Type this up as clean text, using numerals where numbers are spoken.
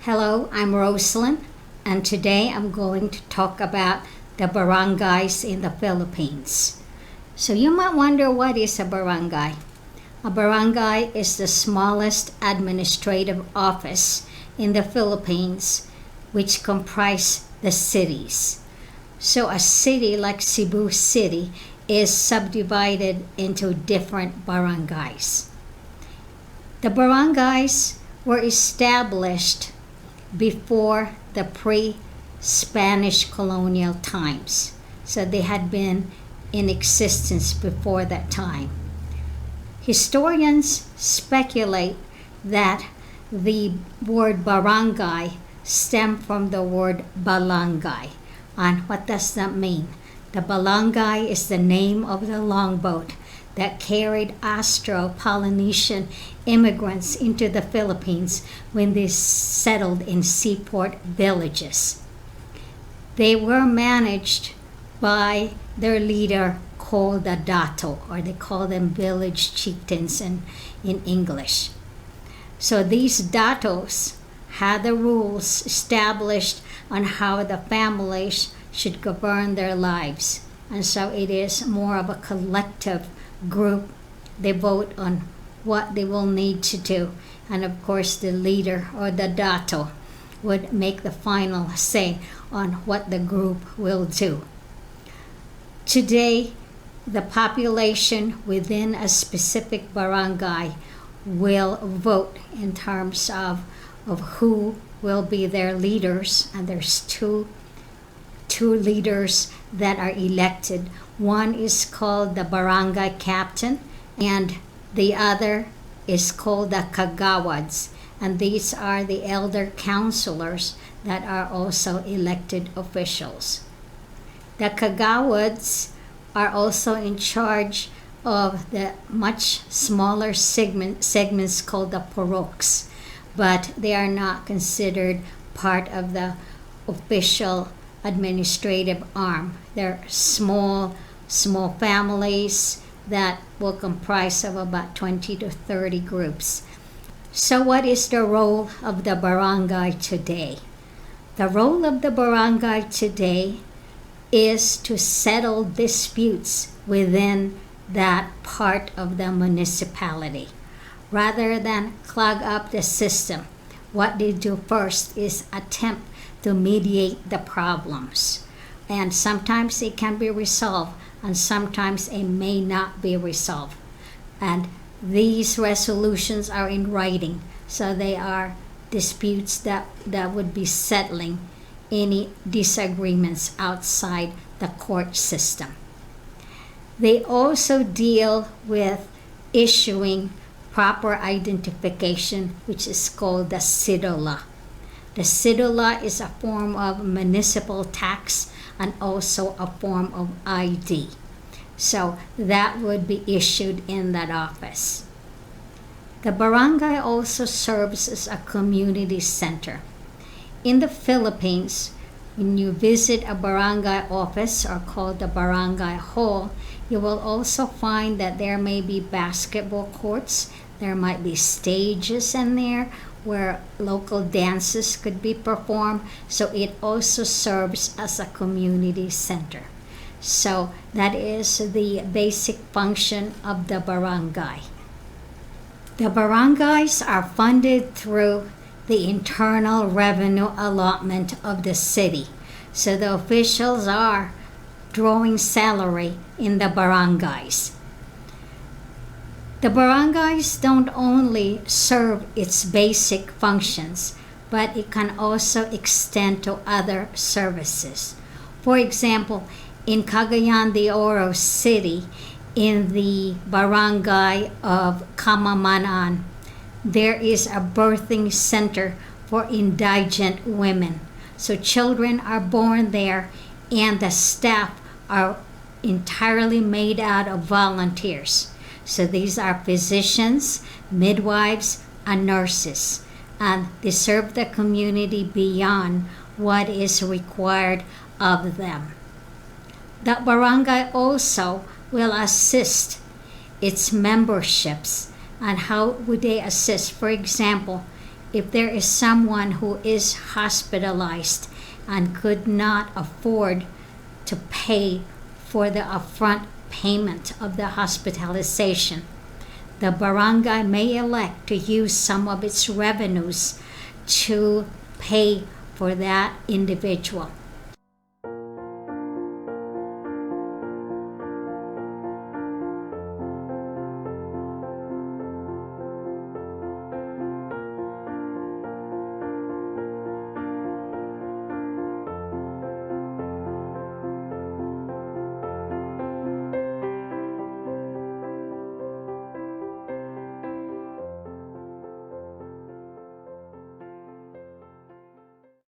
Hello, I'm Rosalind, and today I'm going to talk about the barangays in the Philippines. So, you might wonder, what is a barangay? A barangay is the smallest administrative office in the Philippines, which comprise the cities. So, a city like Cebu City is subdivided into different barangays. The barangays were established before the pre-Spanish colonial times. So they had been in existence before that time. Historians speculate that the word barangay stemmed from the word balangay. And what does that mean? The balangay is the name of the longboat that carried Austro-Polynesian immigrants into the Philippines when they settled in seaport villages. They were managed by their leader called the dato, or they call them village chieftains in English. So these datos had the rules established on how the families should govern their lives. And so it is more of a collective group. They vote on what they will need to do, and of course the leader or the dato would make the final say on what the group will do. Today, the population within a specific barangay will vote in terms of who will be their leaders, and there's two leaders that are elected. One is called the barangay captain, and the other is called the kagawads. And these are the elder counselors that are also elected officials. The kagawads are also in charge of the much smaller segments called the poroks, but they are not considered part of the official administrative arm. They're small families that will comprise of about 20 to 30 groups. So what is the role of the barangay today? The role of the barangay today is to settle disputes within that part of the municipality. Rather than clog up the system, what they do first is attempt to mediate the problems. And sometimes it can be resolved, and sometimes it may not be resolved. And these resolutions are in writing, so they are disputes that would be settling any disagreements outside the court system. They also deal with issuing proper identification, which is called the cedula. The cedula is a form of municipal tax and also a form of ID. So that would be issued in that office. The barangay also serves as a community center. In the Philippines, when you visit a barangay office, or called the Barangay Hall, you will also find that there may be basketball courts, there might be stages in there where local dances could be performed. So it also serves as a community center. So that is the basic function of the barangay. The barangays are funded through the internal revenue allotment of the city. So the officials are drawing salary in the barangays. The barangays don't only serve its basic functions, but it can also extend to other services. For example, in Cagayan de Oro City, in the barangay of Kamamanan, there is a birthing center for indigent women. So children are born there, and the staff are entirely made out of volunteers. So these are physicians, midwives, and nurses, and they serve the community beyond what is required of them. The barangay also will assist its memberships. And how would they assist? For example, if there is someone who is hospitalized and could not afford to pay for the upfront payment of the hospitalization, the barangay may elect to use some of its revenues to pay for that individual.